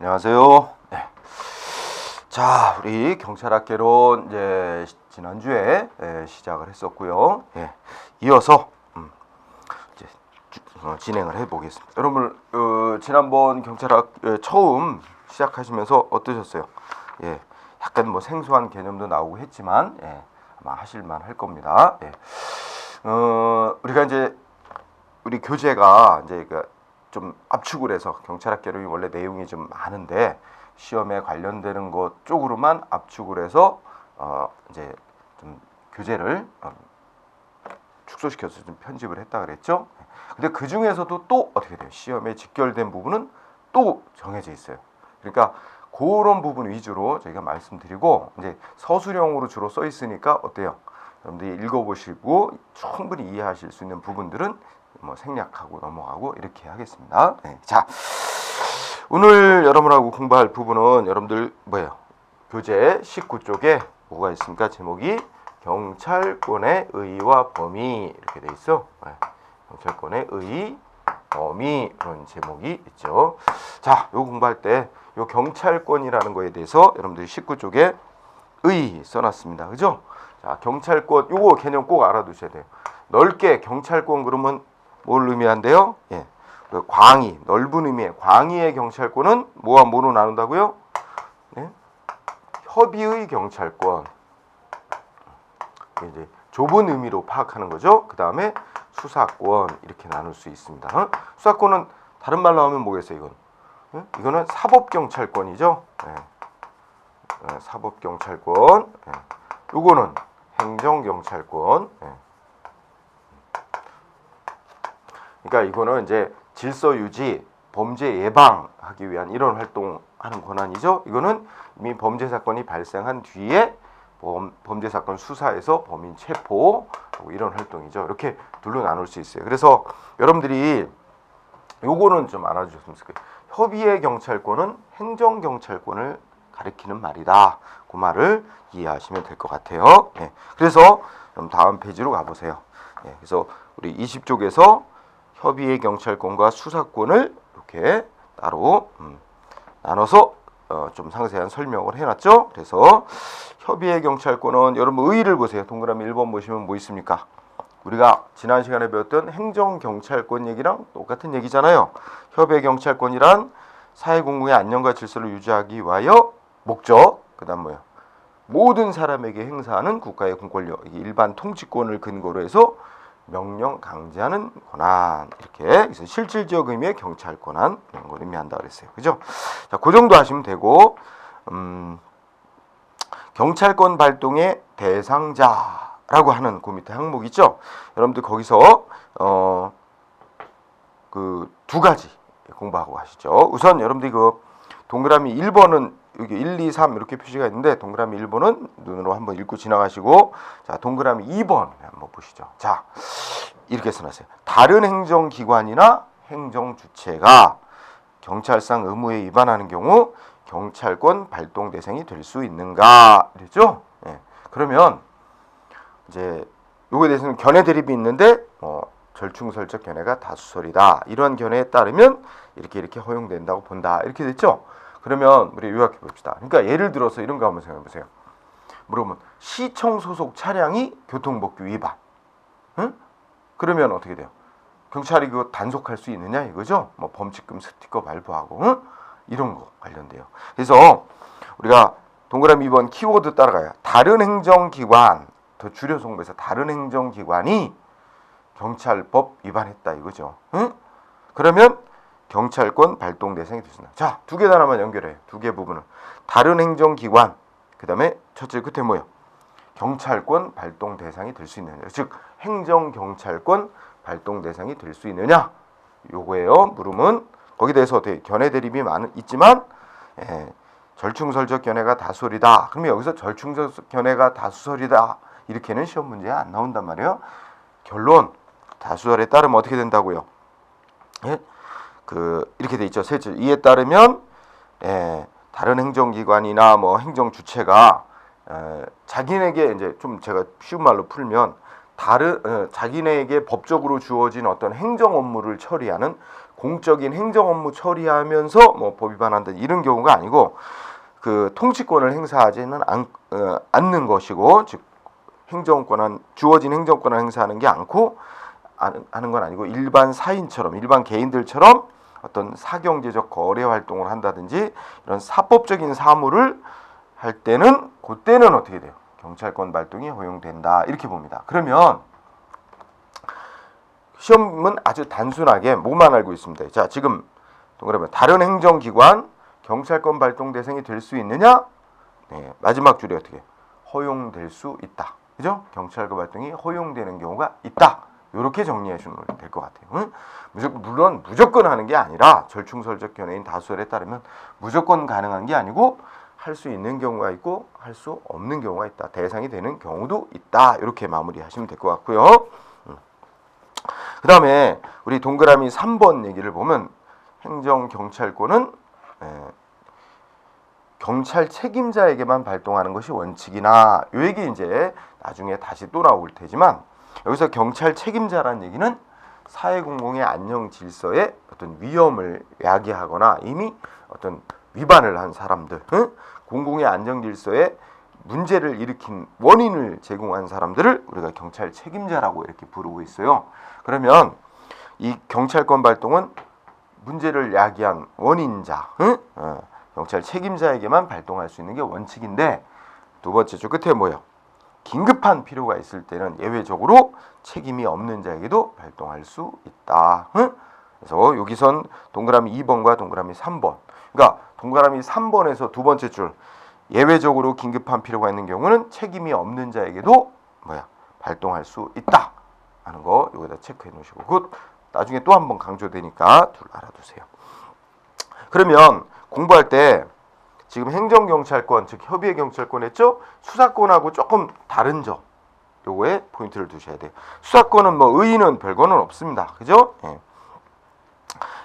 안녕하세요. 네. 자, 우리 경찰학개론 이제 지난주에 시작을 했었고요. 이어서 이제 진행을 해보겠습니다. 여러분, 지난번 경찰학 처음 시작하시면서 어떠셨어요? 약간 뭐 생소한 개념도 나오고 했지만 아마 하실만 할 겁니다. 우리가 이제 우리 교재가 이제 좀 압축을 해서 경찰학개론이 원래 내용이 좀 많은데 시험에 관련되는 것 쪽으로만 압축을 해서 이제 좀 교재를 축소시켜서 좀 편집을 했다 그랬죠. 근데 그 중에서도 또 어떻게 돼요? 시험에 직결된 부분은 또 정해져 있어요. 그러니까 그런 부분 위주로 저희가 말씀드리고 이제 서술형으로 주로 써 있으니까 어때요? 여러분들이 읽어보시고 충분히 이해하실 수 있는 부분들은 뭐 생략하고 넘어가고 이렇게 하겠습니다. 자, 오늘 여러분하고 공부할 부분은 여러분들 뭐예요? 교재 19쪽에 뭐가 있습니까? 제목이 경찰권의 의의와 범위 이렇게 돼 있어. 경찰권의 의의, 범위 그런 제목이 있죠. 자, 요 공부할 때 요 경찰권이라는 거에 대해서 여러분들이 19쪽에 의의 써놨습니다. 그죠? 자, 경찰권 요거 개념 꼭 알아두셔야 돼요. 넓게 경찰권 그러면 뭘 의미한대요? 그 광의, 넓은 의미의 광의의 경찰권은 뭐와 뭐로 나눈다고요? 협의의 경찰권. 이제 좁은 의미로 파악하는 거죠. 그 다음에 수사권 이렇게 나눌 수 있습니다. 수사권은 다른 말로 하면 뭐겠어요? 이거는 사법경찰권이죠. 사법경찰권. 요거는 행정경찰권. 그러니까 이거는 이제 질서 유지, 범죄 예방하기 위한 이런 활동하는 권한이죠. 이거는 이미 범죄 사건이 발생한 뒤에 범죄 사건 수사에서 범인 체포 이런 활동이죠. 이렇게 둘로 나눌 수 있어요. 그래서 여러분들이 요거는 좀 알아주셨으면 좋겠어요. 협의의 경찰권은 행정경찰권을 가리키는 말이다. 그 말을 이해하시면 될 것 같아요. 그래서 그럼 다음 페이지로 가보세요. 그래서 우리 20쪽에서 협의의 경찰권과 수사권을 이렇게 따로 나눠서 좀 상세한 설명을 해놨죠. 그래서 협의의 경찰권은 여러분 의의를 보세요. 동그라미 1번 보시면 뭐 있습니까? 우리가 지난 시간에 배웠던 행정경찰권 얘기랑 똑같은 얘기잖아요. 협의의 경찰권이란 사회공공의 안녕과 질서를 유지하기 위하여 목적, 그 다음 뭐예요? 모든 사람에게 행사하는 국가의 공권력, 일반 통치권을 근거로 해서 명령 강제하는 권한 이렇게 그래서 실질적 의미의 경찰 권한 이런 걸 의미한다 그랬어요. 그죠? 자, 그 정도 하시면 되고 경찰권 발동의 대상자라고 하는 그 밑에 항목 있죠? 여러분들 거기서 그 두 가지 공부하고 가시죠. 우선 여러분들이 그 동그라미 1번은 여기 1, 2, 3 이렇게 표시가 있는데 동그라미 1번은 눈으로 한번 읽고 지나가시고 자, 동그라미 2번 한번 보시죠. 자, 이렇게 써놨어요. 다른 행정기관이나 행정주체가 경찰상 의무에 위반하는 경우 경찰권 발동 대상이 될 수 있는가? 그랬죠? 그러면 이제 요거에 대해서는 견해 대립이 있는데 절충설적 견해가 다수설이다. 이러한 견해에 따르면 이렇게 허용된다고 본다. 이렇게 됐죠? 그러면 우리 요약해 봅시다. 그러니까 예를 들어서 이런 거 한번 생각해 보세요. 물어보면 시청 소속 차량이 교통법규 위반. 그러면 어떻게 돼요? 경찰이 그거 단속할 수 있느냐 이거죠? 뭐 범칙금 스티커 발부하고 이런 거 관련돼요. 그래서 우리가 동그라미 2번 키워드 따라가요. 다른 행정기관 더 줄여서 공부해서 다른 행정기관이 경찰법 위반했다 이거죠. 그러면 경찰권 발동 대상이 되습니다. 자, 두 개 하나만 연결해요. 두 개 부분을. 다른 행정기관, 그 다음에 첫째 끝에 뭐예요? 경찰권 발동 대상이 될 수 있느냐. 즉, 행정경찰권 발동 대상이 될 수 있느냐. 요거예요. 물음은 거기에 대해서 어떻게 견해 대립이 있지만 절충설적 견해가 다수설이다. 그러면 여기서 절충설적 견해가 다수설이다. 이렇게는 시험 문제에 안 나온단 말이에요. 결론, 다수설에 따르면 어떻게 된다고요? 이렇게 돼 있죠. 세 줄. 이에 따르면 다른 행정기관이나 뭐 행정주체가 자기네에게 이제 좀 제가 쉬운 말로 풀면 자기네에게 법적으로 주어진 어떤 행정 업무를 처리하는 공적인 행정 업무 처리하면서 뭐 법 위반한다 이런 경우가 아니고 그 통치권을 행사하지는 않는 것이고, 즉 행정권한 주어진 행정권을 행사하는 게 않고 하는 건 아니고 일반 사인처럼 일반 개인들처럼 어떤 사경제적 거래 활동을 한다든지 이런 사법적인 사무를 할 때는 그때는 어떻게 돼요? 경찰권 발동이 허용된다 이렇게 봅니다. 그러면 시험은 아주 단순하게 뭐만 알고 있습니다. 자, 지금 그러면 다른 행정기관 경찰권 발동 대상이 될 수 있느냐? 네, 마지막 줄이 어떻게? 허용될 수 있다. 그죠? 경찰권 발동이 허용되는 경우가 있다. 이렇게 정리해 주면 될 것 같아요. 응? 물론 무조건 하는 게 아니라 절충설적 견해인 다수설에 따르면 무조건 가능한 게 아니고 할 수 있는 경우가 있고 할 수 없는 경우가 있다. 대상이 되는 경우도 있다. 이렇게 마무리하시면 될 것 같고요. 그 다음에 우리 동그라미 3번 얘기를 보면 행정경찰권은 경찰 책임자에게만 발동하는 것이 원칙이나 이 얘기 이제 나중에 다시 또 나올 테지만 여기서 경찰 책임자라는 얘기는 사회공공의 안녕 질서에 어떤 위험을 야기하거나 이미 어떤 위반을 한 사람들, 공공의 안정 질서에 문제를 일으킨 원인을 제공한 사람들을 우리가 경찰 책임자라고 이렇게 부르고 있어요. 그러면 이 경찰권 발동은 문제를 야기한 원인자, 경찰 책임자에게만 발동할 수 있는 게 원칙인데 두 번째 줄 끝에 뭐예요? 긴급한 필요가 있을 때는 예외적으로 책임이 없는 자에게도 발동할 수 있다. 그래서 여기선 동그라미 2번과 동그라미 3번. 그러니까 동그라미 3번에서 두 번째 줄 예외적으로 긴급한 필요가 있는 경우는 책임이 없는 자에게도 발동할 수 있다 하는 거 여기다 체크해 놓으시고 그것 나중에 또 한 번 강조되니까 둘 알아두세요. 그러면 공부할 때 지금 행정경찰권 즉 협의의 경찰권 했죠? 수사권하고 조금 다른 점 요거에 포인트를 두셔야 돼요. 수사권은 뭐 의의는 별거는 없습니다. 그죠? 예.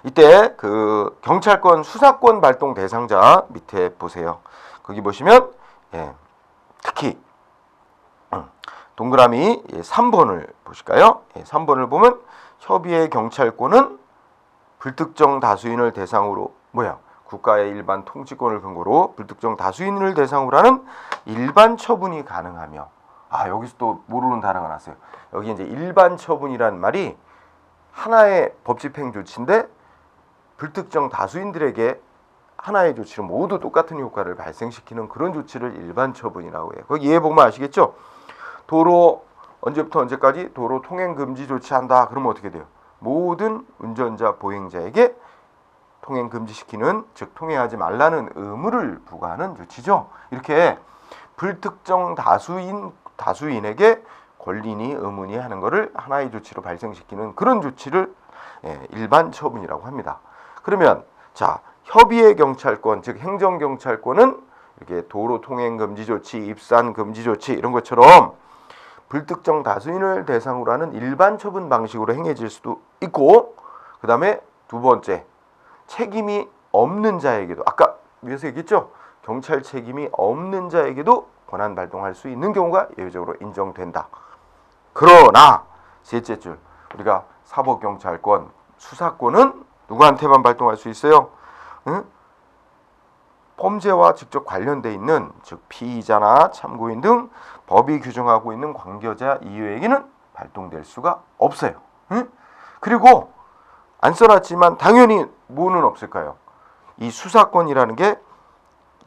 이때 그 경찰권 수사권 발동 대상자 밑에 보세요. 거기 보시면 특히 동그라미 3번을 보실까요? 3번을 보면 협의의 경찰권은 불특정 다수인을 대상으로 국가의 일반 통치권을 근거로 불특정 다수인을 대상으로 하는 일반 처분이 가능하며 여기서 또 모르는 단어가 났어요. 여기 이제 일반 처분이란 말이 하나의 법집행 조치인데 불특정 다수인들에게 하나의 조치로 모두 똑같은 효과를 발생시키는 그런 조치를 일반 처분이라고 해요. 거기 예에 보면 아시겠죠? 도로 언제부터 언제까지 도로 통행 금지 조치한다. 그러면 어떻게 돼요? 모든 운전자 보행자에게 통행 금지시키는 즉 통행하지 말라는 의무를 부과하는 조치죠. 이렇게 불특정 다수인에게 권리니 의무니 하는 것을 하나의 조치로 발생시키는 그런 조치를 일반 처분이라고 합니다. 그러면 자 협의의 경찰권 즉 행정경찰권은 이렇게 도로 통행 금지 조치, 입산 금지 조치 이런 것처럼 불특정 다수인을 대상으로 하는 일반 처분 방식으로 행해질 수도 있고 그 다음에 두 번째 책임이 없는 자에게도 아까 위에서 얘기했죠. 경찰 책임이 없는 자에게도 권한 발동할 수 있는 경우가 예외적으로 인정된다. 그러나 셋째 줄 우리가 사법경찰권 수사권은 누구한테만 발동할 수 있어요? 범죄와 직접 관련돼 있는 즉 피의자나 참고인 등 법이 규정하고 있는 관계자 이외에게는 발동될 수가 없어요. 그리고 안 써놨지만 당연히 뭐는 없을까요? 이 수사권이라는 게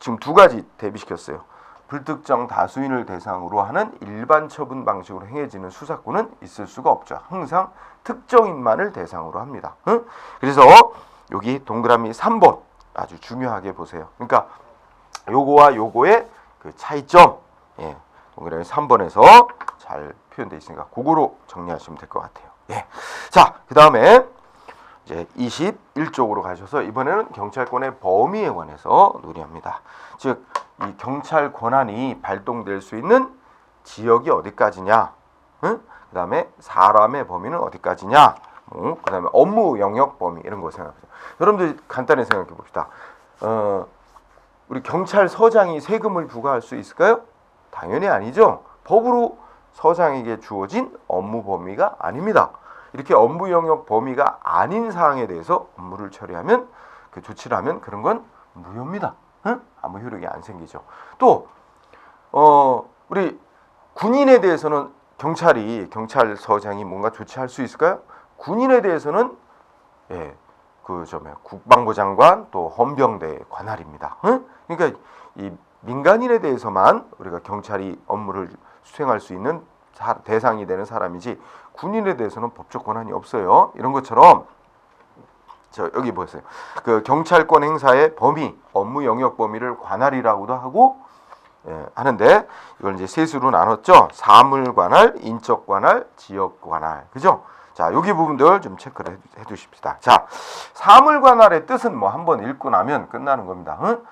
지금 두 가지 대비시켰어요. 불특정 다수인을 대상으로 하는 일반 처분 방식으로 행해지는 수사권은 있을 수가 없죠. 항상 특정인만을 대상으로 합니다. 그래서 여기 동그라미 3번 아주 중요하게 보세요. 그러니까 요거와 요거의 그 차이점 동그라미 3번에서 잘 표현되어 있으니까 그거로 정리하시면 될 것 같아요. 자, 그 다음에 이제 21쪽으로 가셔서 이번에는 경찰권의 범위에 관해서 논의합니다. 즉, 이 경찰 권한이 발동될 수 있는 지역이 어디까지냐, 그 다음에 사람의 범위는 어디까지냐, 그 다음에 업무 영역 범위 이런 거 생각해보세요. 여러분들 간단히 생각해 봅시다. 우리 경찰서장이 세금을 부과할 수 있을까요? 당연히 아니죠. 법으로 서장에게 주어진 업무 범위가 아닙니다. 이렇게 업무 영역 범위가 아닌 사항에 대해서 업무를 처리하면 그 조치를 하면 그런 건 무효입니다. 응? 아무 효력이 안 생기죠. 또 우리 군인에 대해서는 경찰서장이 뭔가 조치할 수 있을까요? 군인에 대해서는 국방부 장관 또 헌병대 관할입니다. 응? 그러니까 이 민간인에 대해서만 우리가 경찰이 업무를 수행할 수 있는 대상이 되는 사람이지 군인에 대해서는 법적 권한이 없어요. 이런 것처럼 여기 보세요. 그 경찰권 행사의 범위, 업무 영역 범위를 관할이라고도 하고 하는데 이걸 이제 셋으로 나눴죠. 사물 관할, 인적 관할, 지역 관할. 그죠? 자, 여기 부분들 좀 체크를 해 두십시다. 자, 사물 관할의 뜻은 뭐 한번 읽고 나면 끝나는 겁니다. 응?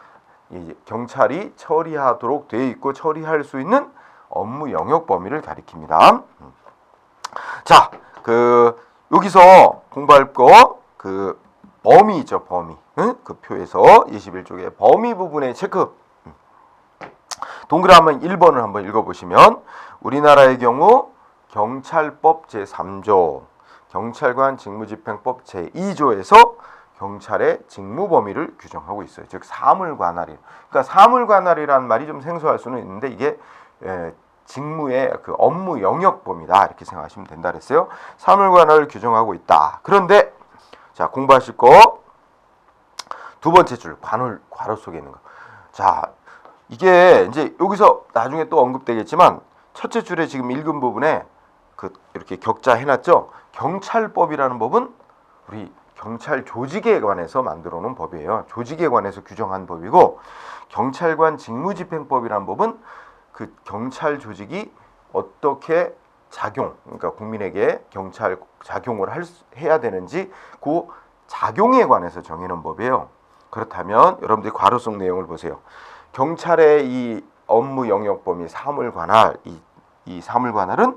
경찰이 처리하도록 되어 있고 처리할 수 있는 업무 영역 범위를 가리킵니다. 자, 여기서 공부할 거 범위 있죠, 범위. 응? 그 표에서 21쪽에 범위 부분의 체크. 동그라미 1번을 한번 읽어보시면 우리나라의 경우 경찰법 제3조, 경찰관 직무집행법 제2조에서 경찰의 직무 범위를 규정하고 있어요. 즉 사물관할이. 그러니까 사물관할이라는 말이 좀 생소할 수는 있는데 이게 직무의 그 업무 영역 범위다 이렇게 생각하시면 된다 그랬어요. 사물관할을 규정하고 있다. 그런데 자, 공부하실 거 두 번째 줄 괄호 속에 있는 거. 자, 이게 이제 여기서 나중에 또 언급되겠지만 첫째 줄에 지금 읽은 부분에 이렇게 격자 해놨죠. 경찰법이라는 법은 우리 경찰 조직에 관해서 만들어 놓은 법이에요. 조직에 관해서 규정한 법이고 경찰관 직무집행법이라는 법은 그 경찰 조직이 어떻게 그러니까 국민에게 경찰 작용을 해야 되는지 그 작용에 관해서 정해놓은 법이에요. 그렇다면 여러분들이 괄호 속 내용을 보세요. 경찰의 이 업무 영역 범위 사물관할, 이 사물관할은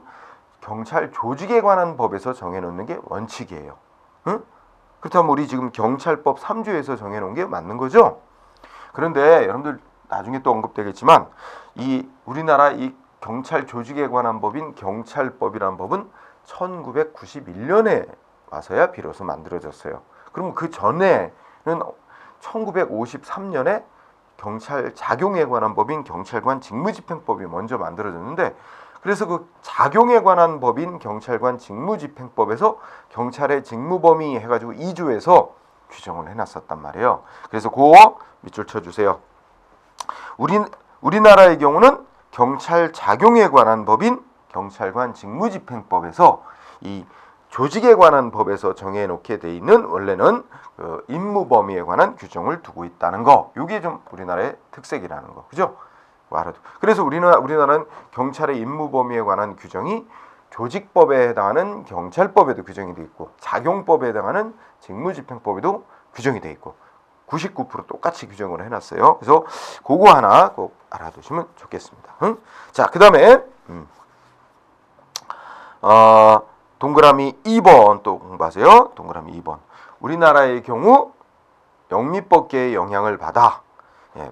경찰 조직에 관한 법에서 정해놓는 게 원칙이에요. 응? 그렇다면 우리 지금 경찰법 3조에서 정해놓은 게 맞는 거죠? 그런데 여러분들 나중에 또 언급되겠지만 이 우리나라 이 경찰 조직에 관한 법인 경찰법이라는 법은 1991년에 와서야 비로소 만들어졌어요. 그럼 그 전에는 1953년에 경찰 작용에 관한 법인 경찰관 직무집행법이 먼저 만들어졌는데 그래서 그 작용에 관한 법인 경찰관 직무집행법에서 경찰의 직무범위 해가지고 2조에서 규정을 해놨었단 말이에요. 그래서 그거 밑줄 쳐주세요. 우리나라의 경우는 경찰 작용에 관한 법인 경찰관 직무집행법에서 이 조직에 관한 법에서 정해놓게 돼 있는 원래는 임무 범위에 관한 규정을 두고 있다는 거. 이게 좀 우리나라의 특색이라는 거, 그죠? 그래서 우리나라는 경찰의 임무 범위에 관한 규정이 조직법에 해당하는 경찰법에도 규정이 돼 있고 작용법에 해당하는 직무집행법에도 규정이 돼 있고 99% 똑같이 규정을 해놨어요. 그래서 그거 하나 꼭 알아두시면 좋겠습니다. 응? 자, 그 다음에 동그라미 2번 또 공부하세요. 동그라미 2번. 우리나라의 경우 영미법계의 영향을 받아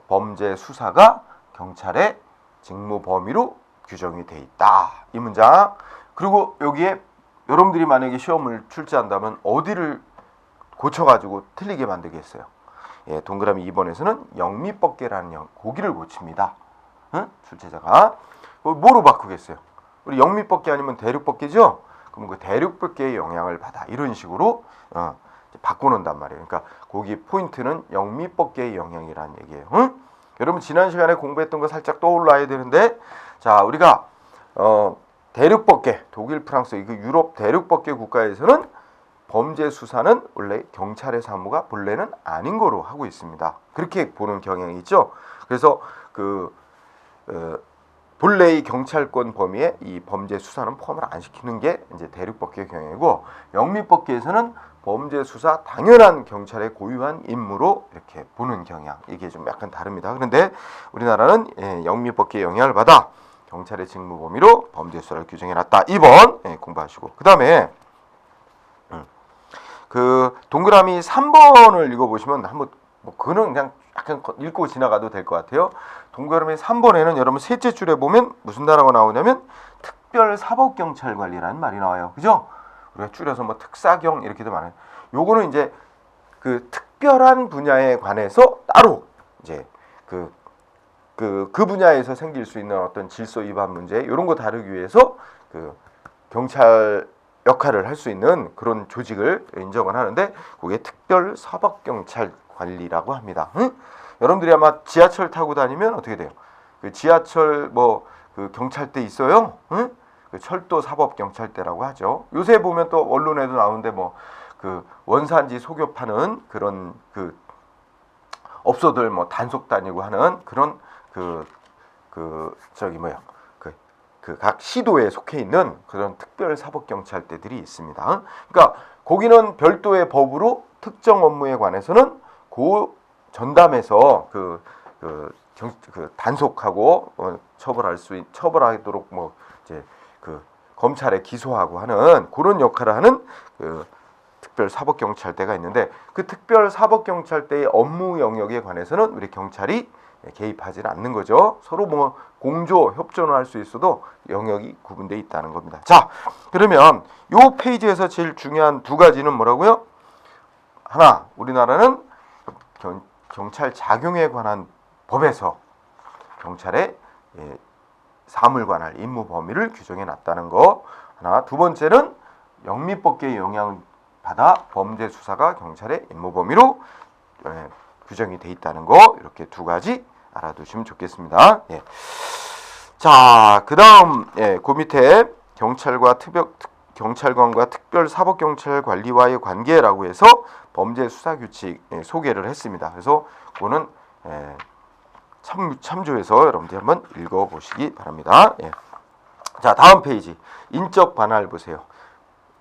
범죄 수사가 경찰의 직무 범위로 규정이 돼 있다. 이 문장. 그리고 여기에 여러분들이 만약에 시험을 출제한다면 어디를 고쳐가지고 틀리게 만들겠어요? 동그라미 2번에서는 영미법계라는 고기를 고칩니다. 응? 출제자가. 뭐로 바꾸겠어요? 우리 영미법계 아니면 대륙법계죠? 그럼 그 대륙법계의 영향을 받아. 이런 식으로 바꿔놓는단 말이에요. 그러니까 거기 포인트는 영미법계의 영향이라는 얘기예요. 응? 여러분 지난 시간에 공부했던 거 살짝 떠올라야 되는데 자, 우리가 대륙법계, 독일, 프랑스, 이 유럽 대륙법계 국가에서는 범죄 수사는 원래 경찰의 사무가 본래는 아닌 거로 하고 있습니다. 그렇게 보는 경향이 있죠. 그래서 본래의 경찰권 범위에 이 범죄 수사는 포함을 안 시키는 게 이제 대륙법계 경향이고 영미법계에서는 범죄 수사 당연한 경찰의 고유한 임무로 이렇게 보는 경향. 이게 좀 약간 다릅니다. 그런데 우리나라는 영미법계의 영향을 받아 경찰의 직무 범위로 범죄 수사를 규정해놨다. 2번 공부하시고 그 다음에 그 동그라미 3번을 읽어보시면 한번 그거는 그냥 약간 읽고 지나가도 될 것 같아요. 동그라미 3번에는 여러분 셋째 줄에 보면 무슨 단어가 나오냐면 특별사법경찰관리라는 말이 나와요. 그죠? 우리가 줄여서 뭐 특사경 이렇게도 많아요. 요거는 이제 그 특별한 분야에 관해서 따로 이제 그 분야에서 생길 수 있는 어떤 질서 위반 문제 이런 거 다루기 위해서 그 경찰 역할을 할 수 있는 그런 조직을 인정을 하는데 그게 특별 사법경찰 관리라고 합니다. 응? 여러분들이 아마 지하철 타고 다니면 어떻게 돼요? 그 지하철 뭐 그 경찰대 있어요. 응? 그 철도 사법경찰대라고 하죠. 요새 보면 또 언론에도 나오는데 뭐 그 원산지 속여 파는 그런 그 업소들 뭐 단속 다니고 하는 그런 저기 뭐야 그 각 시도에 속해 있는 그런 특별 사법경찰대들이 있습니다. 그러니까 거기는 별도의 법으로 특정 업무에 관해서는 그 전담해서 그 단속하고 처벌하도록 뭐 이제 그 검찰에 기소하고 하는 그런 역할을 하는 그 특별 사법경찰대가 있는데 그 특별 사법경찰대의 업무 영역에 관해서는 우리 경찰이 개입하지는 않는 거죠. 서로 뭐 공조, 협조는 할 수 있어도 영역이 구분되어 있다는 겁니다. 자, 그러면 요 페이지에서 제일 중요한 두 가지는 뭐라고요? 하나, 우리나라는 경찰 작용에 관한 법에서 경찰의 사무에 관한 임무 범위를 규정해 놨다는 거 하나. 두 번째는 영미법계의 영향을 받아 범죄 수사가 경찰의 임무 범위로 규정이 돼 있다는 거 이렇게 두 가지 알아두시면 좋겠습니다. 예. 자, 그다음 그 밑에 경찰관과 특별사법경찰관리와의 관계라고 해서 범죄 수사 규칙 소개를 했습니다. 그래서 그거는 참조해서 여러분들이 한번 읽어보시기 바랍니다. 예. 자, 다음 페이지 인적 반할 보세요.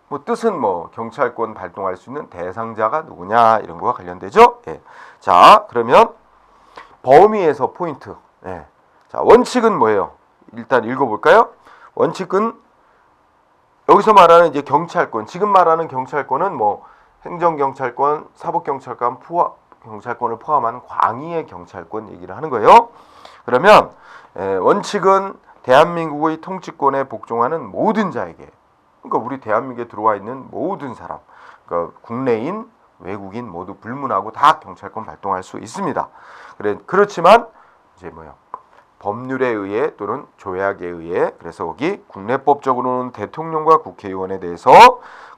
뭐 뜻은 뭐 경찰권 발동할 수 있는 대상자가 누구냐 이런 거와 관련되죠. 예. 자, 그러면 범위에서 포인트. 예. 자, 원칙은 뭐예요? 일단 읽어볼까요? 원칙은 여기서 말하는 이제 경찰권, 지금 말하는 경찰권은 뭐 행정경찰권, 사법경찰권을 포함한 광의의 경찰권 얘기를 하는 거예요. 그러면 원칙은 대한민국의 통치권에 복종하는 모든 자에게, 그러니까 우리 대한민국에 들어와 있는 모든 사람, 그러니까 국내인, 외국인 모두 불문하고 다 경찰권 발동할 수 있습니다. 그렇지만 이제 법률에 의해 또는 조약에 의해, 그래서 거기 국내법적으로는 대통령과 국회의원에 대해서,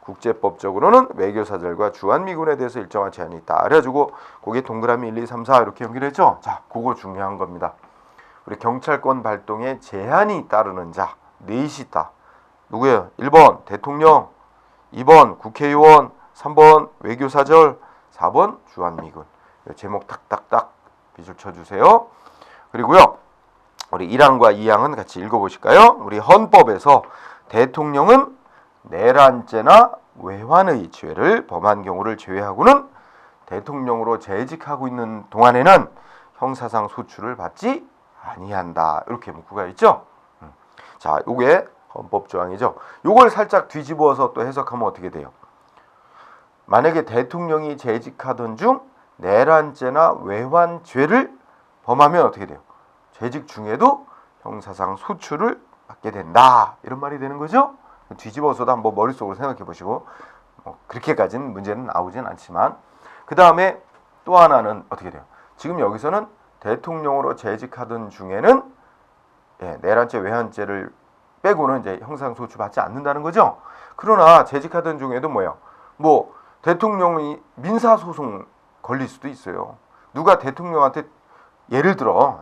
국제법적으로는 외교사절과 주한미군에 대해서 일정한 제한이 있다. 그래가지고 거기 동그라미 1, 2, 3, 4 이렇게 연결했죠. 자, 그거 중요한 겁니다. 우리 경찰권 발동에 제한이 따르는 자 넷이 있다. 누구예요? 1번 대통령, 2번 국회의원, 3번 외교사절, 4번 주한미군. 제목 딱딱딱 빗줄 쳐주세요. 그리고요, 우리 1항과 2항은 같이 읽어보실까요? 우리 헌법에서 대통령은 내란죄나 외환의 죄를 범한 경우를 제외하고는 대통령으로 재직하고 있는 동안에는 형사상 소출을 받지 아니한다. 이렇게 문구가 있죠. 자, 요게 헌법 조항이죠. 요걸 살짝 뒤집어서 또 해석하면 어떻게 돼요? 만약에 대통령이 재직하던 중 내란죄나 외환죄를 범하면 어떻게 돼요? 재직 중에도 형사상 소출을 받게 된다. 이런 말이 되는 거죠. 뒤집어서도 한번 머릿속으로 생각해 보시고, 그렇게까지는 문제는 나오진 않지만, 그 다음에 또 하나는 어떻게 돼요? 지금 여기서는 대통령으로 재직하던 중에는 내란죄, 외환죄를 빼고는 이제 형사상 소출 받지 않는다는 거죠. 그러나 재직하던 중에도 뭐 대통령이 민사소송 걸릴 수도 있어요. 누가 대통령한테, 예를 들어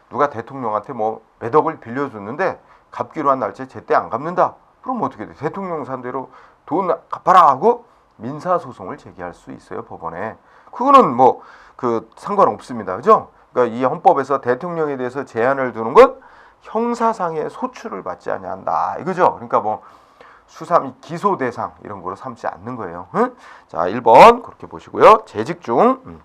누가 대통령한테 뭐 몇 억을 빌려줬는데 갚기로 한 날짜에 제때 안 갚는다. 그럼 어떻게 돼? 대통령 상대로 돈 갚아라 하고 민사소송을 제기할 수 있어요, 법원에. 그거는 상관없습니다. 그죠? 그러니까 이 헌법에서 대통령에 대해서 제한을 두는 건 형사상의 소출을 받지 아니한다. 이거죠? 그러니까 수사 및 기소 대상 이런 거로 삼지 않는 거예요. 응? 자, 1번 그렇게 보시고요. 재직 중.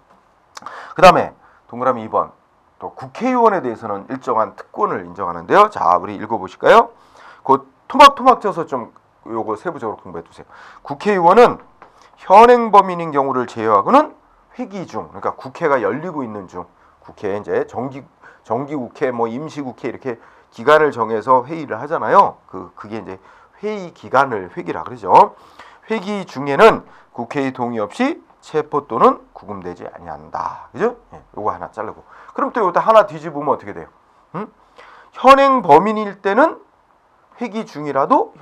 그 다음에 동그라미 2번. 또 국회의원에 대해서는 일정한 특권을 인정하는데요. 자, 우리 읽어보실까요? 그 토막토막 쪄서 좀 요거 세부적으로 공부해 두세요. 국회의원은 현행 범인인 경우를 제외하고는 회기 중, 그러니까 국회가 열리고 있는 중, 국회 이제 정기국회, 임시국회 이렇게 기간을 정해서 회의를 하잖아요. 그게 이제 회의 기간을 회기라 그러죠. 회기 중에는 국회의 동의 없이 체포 또는 구금되지 아니한다. 그죠? 예, 요거 하나 자르고. 그럼 또 이것도 하나 뒤집으면 어떻게 돼요? 현행 범인일 때는 회기 중이라도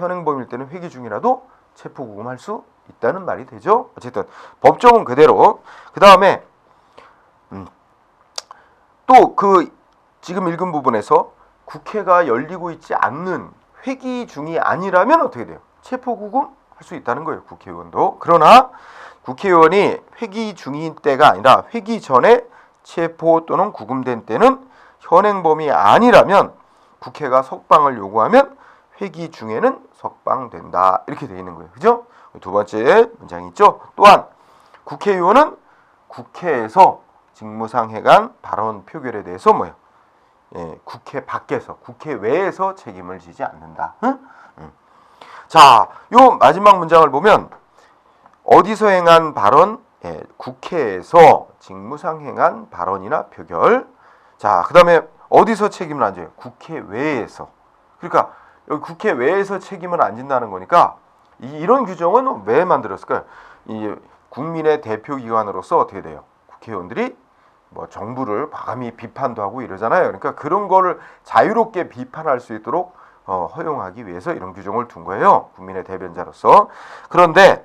체포 구금할 수 있다는 말이 되죠. 어쨌든 법정은 그대로. 그 다음에 또 그 지금 읽은 부분에서 국회가 열리고 있지 않는 회기 중이 아니라면 어떻게 돼요? 체포 구금 할 수 있다는 거예요. 국회의원도. 그러나 국회의원이 회기 중인 때가 아니라 회기 전에 체포 또는 구금된 때는 현행범이 아니라면 국회가 석방을 요구하면 회기 중에는 석방된다. 이렇게 되어 있는 거예요. 그죠? 두 번째 문장이 있죠. 또한 국회의원은 국회에서 직무상 해간 발언 표결에 대해서 뭐예요? 예, 국회 밖에서, 국회 외에서 책임을 지지 않는다. 자, 요 마지막 문장을 보면 어디서 행한 발언? 예, 국회에서 직무상 행한 발언이나 표결. 자, 그 다음에 어디서 책임을 안 져요? 국회 외에서. 그러니까 여기 국회 외에서 책임을 안 진다는 거니까 이런 규정은 왜 만들었을까요? 이 국민의 대표기관으로서 어떻게 돼요? 국회의원들이 뭐 정부를 과감히 비판도 하고 이러잖아요. 그러니까 그런 거를 자유롭게 비판할 수 있도록 허용하기 위해서 이런 규정을 둔 거예요. 국민의 대변자로서. 그런데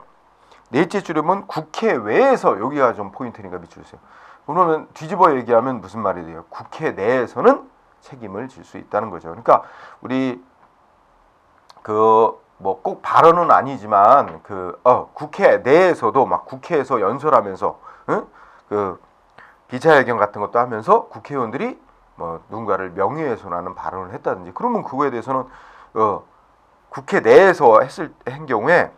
넷째 줄이면 국회 외에서, 여기가 좀 포인트니까 밑줄 주세요. 그러면 뒤집어 얘기하면 무슨 말이 돼요? 국회 내에서는 책임을 질 수 있다는 거죠. 그러니까 우리 뭐 꼭 발언은 아니지만 국회 내에서도 막 국회에서 연설하면서 기자회견 같은 것도 하면서 국회의원들이 뭐 누군가를 명예훼손하는 발언을 했다든지, 그러면 그거에 대해서는 국회 내에서 한 경우에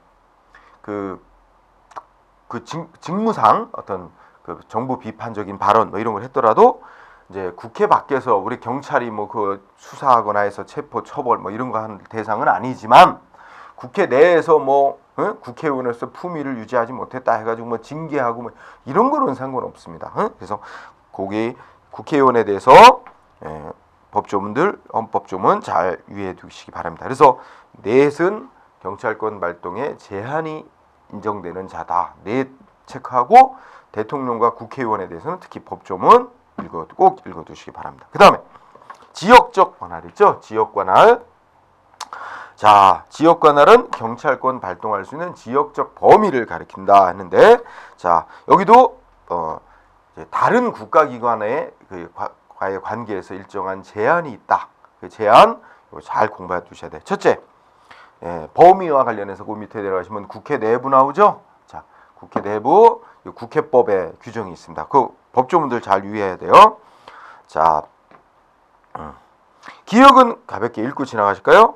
직무상 어떤 정부 비판적인 발언 뭐 이런 걸 했더라도 이제 국회 밖에서 우리 경찰이 뭐 수사하거나 해서 체포 처벌 뭐 이런 거 하는 대상은 아니지만 국회 내에서 뭐 국회의원으로서 품위를 유지하지 못했다 해가지고 뭐 징계하고 뭐 이런 거는 상관없습니다. 그래서 거기 국회의원에 대해서 헌법조문 잘 유의해 두시기 바랍니다. 그래서 넷은 경찰권 발동에 제한이 인정되는 자다. 넷 체크하고 대통령과 국회의원에 대해서는 특히 법조문 꼭 읽어두시기 바랍니다. 그 다음에 지역적 관할 있죠. 지역 관할. 자, 지역 관할은 경찰권 발동할 수 있는 지역적 범위를 가리킨다 했는데, 자 여기도 다른 국가기관의 과의 관계에서 일정한 제한이 있다. 그 제한 잘 공부해 두셔야 돼. 첫째, 범위와 관련해서 그 밑에 내려가시면 국회 내부 나오죠. 자, 국회 내부 국회법에 규정이 있습니다. 그 법조문들 잘 유의해야 돼요. 자, 기억은 가볍게 읽고 지나가실까요?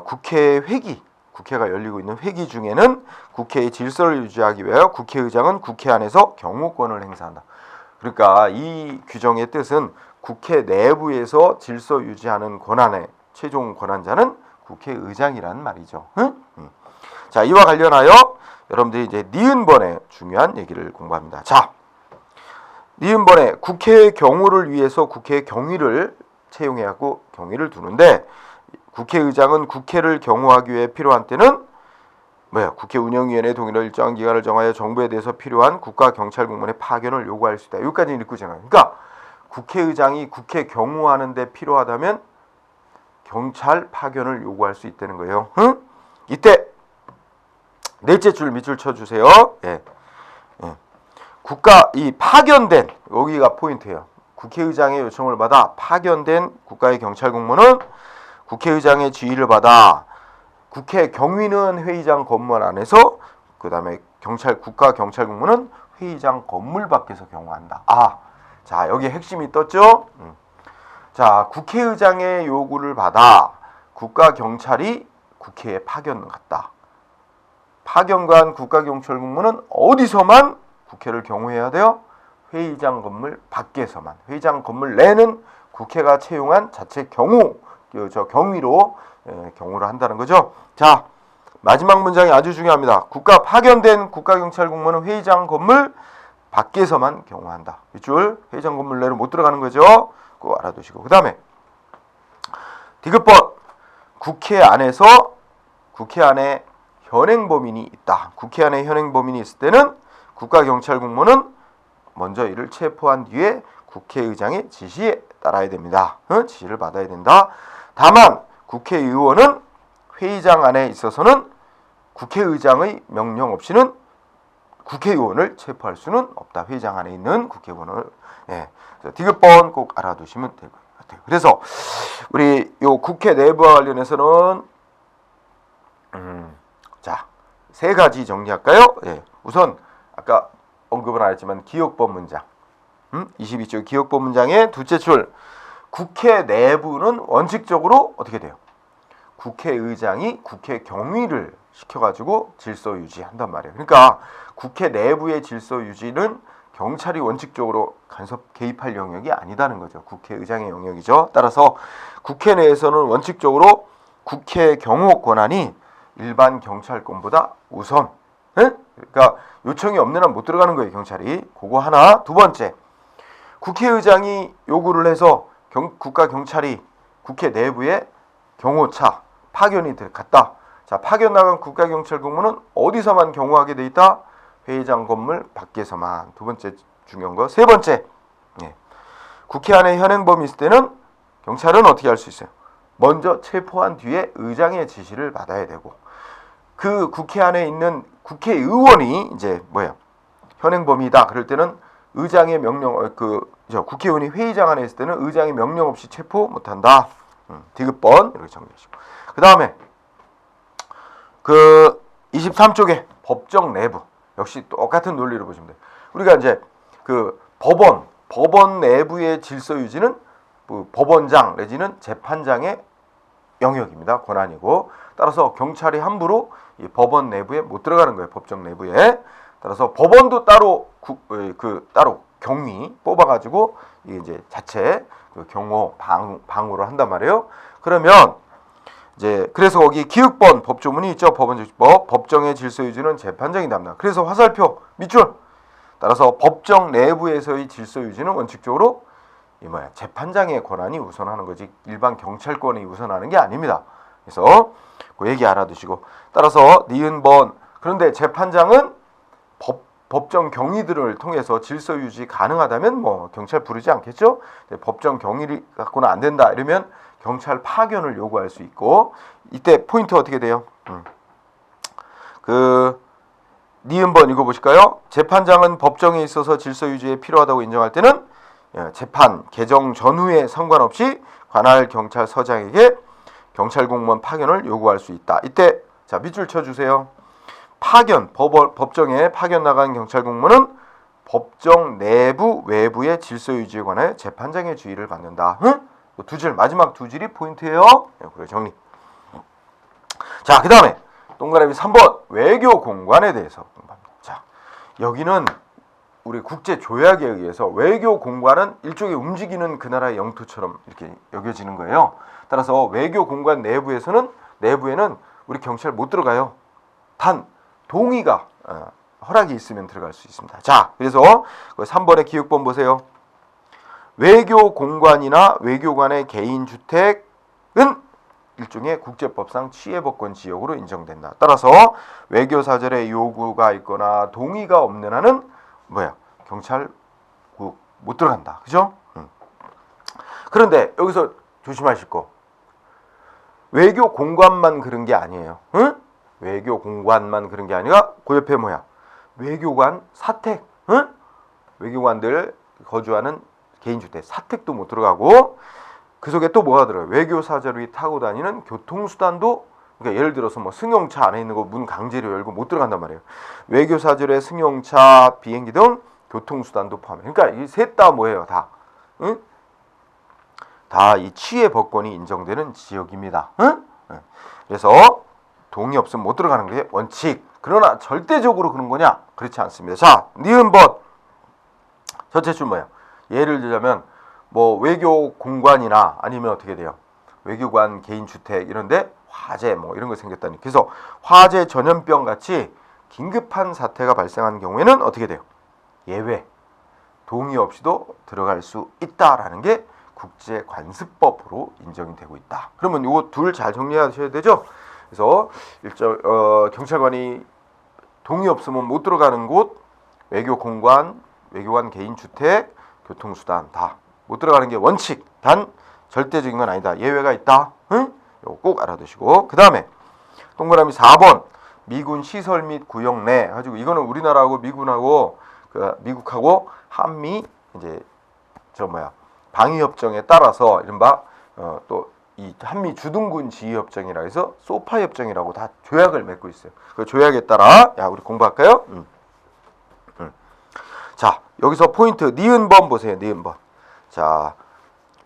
국회 회기, 국회가 열리고 있는 회기 중에는 국회의 질서를 유지하기 위하여 국회의장은 국회 안에서 경호권을 행사한다. 그러니까 이 규정의 뜻은 국회 내부에서 질서 유지하는 권한의 최종 권한자는 국회의장이라는 말이죠. 자, 이와 관련하여 여러분들이 이제 니은번의 중요한 얘기를 공부합니다. 자, 니은번에 국회의 경호를 위해서 국회의 경위를 채용해야 하고 경위를 두는데, 국회의장은 국회를 경호하기 위해 필요한 때는 국회 운영위원회 동의로 일정한 기간을 정하여 정부에 대해서 필요한 국가경찰공무원의 파견을 요구할 수 있다. 여기까지 읽고 지나가요. 그러니까 국회의장이 국회 경호하는 데 필요하다면 경찰 파견을 요구할 수 있다는 거예요. 이때 넷째 줄 밑줄 쳐주세요. 이 파견된, 여기가 포인트예요. 국회의장의 요청을 받아 파견된 국가의 경찰공무원은 국회의장의 지휘를 받아 국회 경위는 회의장 건물 안에서, 그 다음에 국가경찰공무원은 회의장 건물 밖에서 경호한다. 자, 여기 핵심이 떴죠? 자, 국회의장의 요구를 받아 국가경찰이 국회에 파견 갔다. 파견간 국가경찰공무원은 어디서만 국회를 경호해야 돼요? 회의장 건물 밖에서만. 회의장 건물 내는 국회가 채용한 자체 경위로 경호를 한다는 거죠. 자, 마지막 문장이 아주 중요합니다. 파견된 국가경찰공무원은 회의장 건물 밖에서만 경호한다. 밑줄, 회의장 건물 내로 못 들어가는 거죠. 그거 알아두시고. 그 다음에 디귿번, 국회 안에 현행범인이 있다. 국회 안에 현행범인이 있을 때는 국가경찰국무는 먼저 이를 체포한 뒤에 국회의장의 지시에 따라야 됩니다. 지시를 받아야 된다. 다만 국회의원은 회의장 안에 있어서는 국회의장의 명령 없이는 국회의원을 체포할 수는 없다. 회의장 안에 있는 국회의원을. 디귿번 꼭 알아두시면 될 것 같아요. 그래서 우리 요 국회 내부와 관련해서는 자, 세 가지 정리할까요? 우선 아까 언급은 안 했지만 기억법 문장. 22조 기억법 문장의 둘째 줄. 국회 내부는 원칙적으로 어떻게 돼요? 국회의장이 국회 경위를 시켜가지고 질서 유지한단 말이에요. 그러니까 국회 내부의 질서 유지는 경찰이 원칙적으로 간섭 개입할 영역이 아니다는 거죠. 국회의장의 영역이죠. 따라서 국회 내에서는 원칙적으로 국회 경호 권한이 일반 경찰권보다 우선. 그러니까 요청이 없는 한 못 들어가는 거예요. 경찰이. 그거 하나. 두 번째, 국회의장이 요구를 해서 국가경찰이 국회 내부에 경호차 파견이 갔다. 자, 파견 나간 국가경찰국무는 어디서만 경호하게 돼 있다? 회의장 건물 밖에서만. 두 번째 중요한 거. 세 번째, 국회 안에 현행범이 있을 때는 경찰은 어떻게 할 수 있어요? 먼저 체포한 뒤에 의장의 지시를 받아야 되고, 그 국회 안에 있는 국회의원이 이제 현행범이다. 그럴 때는 의장의 명령, 국회의원이 회의장 안에 있을 때는 의장의 명령 없이 체포 못한다. 디귿번 이렇게 정리하시고. 그 다음에 그 23쪽에 법정 내부. 역시 똑같은 논리로 보시면 돼요. 우리가 이제 그 법원 내부의 질서 유지는 법원장 내지는 재판장의 영역입니다. 권한이고, 따라서 경찰이 함부로 이 법원 내부에 못 들어가는 거예요. 법정 내부에. 따라서 법원도 따로 따로 경위 뽑아가지고 이제 자체 경호 방호를 한단 말이에요. 그러면 이제 그래서 거기 기획본 법조문이 있죠. 법원조직법 법정의 질서 유지는 재판장이 담당. 그래서 화살표 밑줄. 따라서 법정 내부에서의 질서 유지는 원칙적으로 재판장의 권한이 우선하는 거지 일반 경찰권이 우선하는 게 아닙니다. 그래서 그 얘기 알아두시고, 따라서 니은번. 그런데 재판장은 법정 경위들을 통해서 질서 유지 가능하다면 경찰 부르지 않겠죠. 법정 경위 갖고는 안 된다 이러면 경찰 파견을 요구할 수 있고, 이때 포인트 어떻게 돼요? 니은번 읽어보실까요? 재판장은 법정에 있어서 질서 유지에 필요하다고 인정할 때는 재판 개정 전후에 상관없이 관할 경찰서장에게 경찰 공무원 파견을 요구할 수 있다. 이때 자 밑줄 쳐주세요. 파견, 법정에 파견 나간 경찰 공무원은 법정 내부 외부의 질서 유지에 관해 재판장의 주의를 받는다. 두 줄, 마지막 두 줄이 포인트예요. 그래 정리. 자, 그 다음에 동그라미 3번 외교 공관에 대해서 공부합니다. 자, 여기는 우리 국제 조약에 의해서 외교 공관은 일종의 움직이는 그 나라의 영토처럼 이렇게 여겨지는 거예요. 따라서 외교 공관 내부에는 우리 경찰 못 들어가요. 단 동의가 허락이 있으면 들어갈 수 있습니다. 자, 그래서 3번의 기획본 보세요. 외교 공관이나 외교관의 개인 주택은 일종의 국제법상 취해법권 지역으로 인정된다. 따라서 외교사절의 요구가 있거나 동의가 없는 한은 경찰 못 들어간다. 그죠? 그런데 여기서 조심하실 거. 외교 공관만 그런 게 아니에요. 외교 공관만 그런 게 아니라 그 옆에 외교관 사택. 외교관들 거주하는 개인주택 사택도 못 들어가고, 그 속에 또 뭐가 들어요? 외교사절이 타고 다니는 교통수단도, 그러니까 예를 들어서 승용차 안에 있는 거 문 강제로 열고 못 들어간단 말이에요. 외교사절의 승용차, 비행기 등 교통수단도 포함해. 그러니까 이 셋 다 뭐예요? 다 이 취해법권이 인정되는 지역입니다. 그래서 동의 없으면 못 들어가는 게 원칙. 그러나 절대적으로 그런 거냐? 그렇지 않습니다. 자, 니은번 전체 줄 예를 들자면 외교 공관이나 아니면 어떻게 돼요? 외교관 개인 주택 이런데 화재 이런 거 생겼다니. 그래서 화재 전염병 같이 긴급한 사태가 발생한 경우에는 어떻게 돼요? 예외. 동의 없이도 들어갈 수 있다라는 게 국제관습법으로 인정이 되고 있다. 그러면 이거 둘 잘 정리하셔야 되죠? 그래서 경찰관이 동의 없으면 못 들어가는 곳, 외교 공관, 외교관 개인 주택, 교통수단 다 못 들어가는 게 원칙. 단 절대적인 건 아니다. 예외가 있다. 응? 이거 꼭 알아두시고. 그 다음에 동그라미 4번 미군 시설 및 구역 내 가지고 이거는 우리나라하고 미군하고 미국하고 한미 이제 방위 협정에 따라서 이른바 또 이 한미 주둔군 지휘 협정이라 해서 소파 협정이라고 다 조약을 맺고 있어요. 그 조약에 따라 우리 공부할까요? 자, 여기서 포인트 니은번 보세요. 니은번. 자,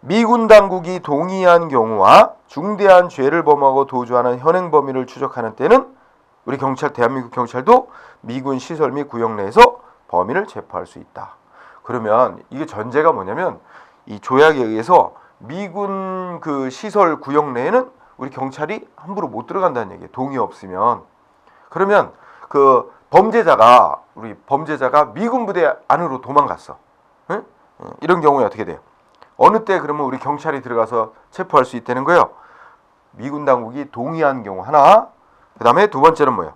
미군 당국이 동의한 경우와 중대한 죄를 범하고 도주하는 현행 범위를 추적하는 때는 우리 대한민국 경찰도 미군 시설 및 구역 내에서 범인을 체포할 수 있다. 그러면 이게 전제가 뭐냐면 이 조약에 의해서 미군 그 시설 구역 내에는 우리 경찰이 함부로 못 들어간다는 얘기예요. 동의 없으면. 그러면 그 범죄자가 미군 부대 안으로 도망갔어. 응? 이런 경우에 어떻게 돼요? 어느 때 그러면 우리 경찰이 들어가서 체포할 수 있다는 거예요? 미군 당국이 동의한 경우 하나. 그 다음에 두 번째는 뭐예요?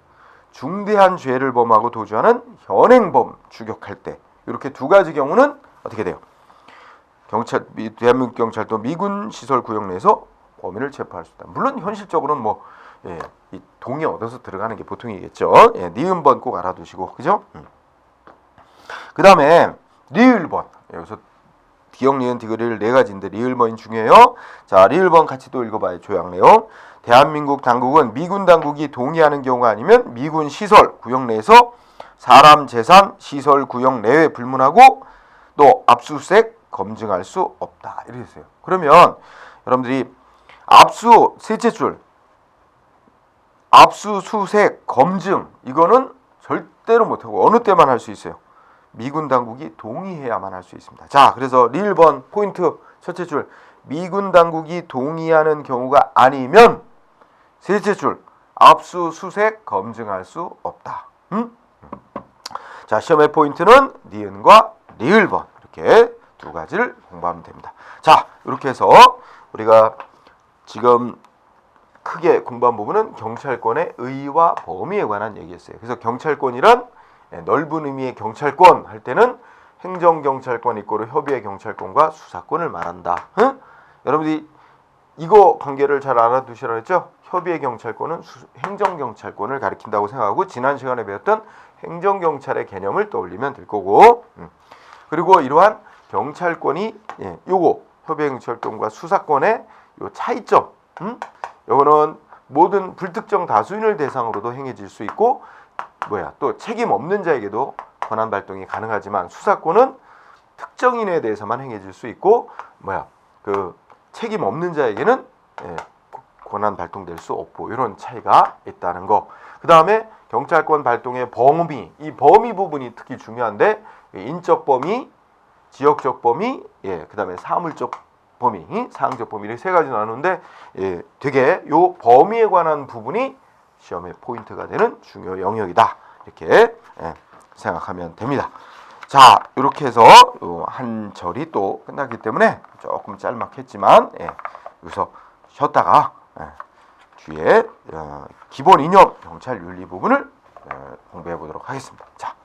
중대한 죄를 범하고 도주하는 현행범 추격할 때. 이렇게 두 가지 경우는 어떻게 돼요? 대한민국 경찰도 미군 시설 구역 내에서 범인을 체포할 수 있다. 물론 현실적으로는 이 동의 얻어서 들어가는 게 보통이겠죠. 니은번 꼭 알아두시고, 그죠? 그 다음에 리을번. 여기서 디역, 니은, 디귿 네 가지인데 리을번이 중요해요. 자, 리을번 같이 또 읽어봐요. 조약 내용. 대한민국 당국은 미군 당국이 동의하는 경우가 아니면 미군 시설 구역 내에서 사람, 재산, 시설 구역 내외 불문하고 또 압수수색 검증할 수 없다. 이렇게 했어요. 그러면 여러분들이 셋째 줄 압수수색 검증 이거는 절대로 못하고 어느 때만 할 수 있어요? 미군 당국이 동의해야만 할 수 있습니다. 자, 그래서 리을번 포인트 첫째 줄 미군 당국이 동의하는 경우가 아니면 셋째 줄 압수수색 검증할 수 없다. 자, 시험의 포인트는 니은과 리을번 이렇게 두 가지를 공부하면 됩니다. 자, 이렇게 해서 우리가 지금 크게 공부한 부분은 경찰권의 의와 범위에 관한 얘기였어요. 그래서 경찰권이란 넓은 의미의 경찰권 할 때는 행정경찰권 이꼬르 협의의 경찰권과 수사권을 말한다. 응? 여러분들이 이거 관계를 잘 알아두시라 했죠? 협의의 경찰권은 행정경찰권을 가리킨다고 생각하고 지난 시간에 배웠던 행정경찰의 개념을 떠올리면 될 거고 그리고 이러한 경찰권이 요거 협의의 경찰권과 수사권의 요 차이점 요거는 모든 불특정 다수인을 대상으로도 행해질 수 있고 또 책임 없는 자에게도 권한 발동이 가능하지만 수사권은 특정인에 대해서만 행해질 수 있고 그 책임 없는 자에게는 권한 발동될 수 없고 이런 차이가 있다는 거. 그 다음에 경찰권 발동의 범위, 이 범위 부분이 특히 중요한데 인적 범위, 지역적 범위, 그 다음에 사물적 범위, 사항적 범위 이렇게 세 가지 나누는데 되게 요 범위에 관한 부분이 시험의 포인트가 되는 중요 영역이다. 이렇게 생각하면 됩니다. 자, 이렇게 해서 한 절이 또 끝났기 때문에 조금 짤막했지만 여기서 쉬었다가 뒤에 기본 이념 경찰 윤리 부분을 공부해 보도록 하겠습니다. 자.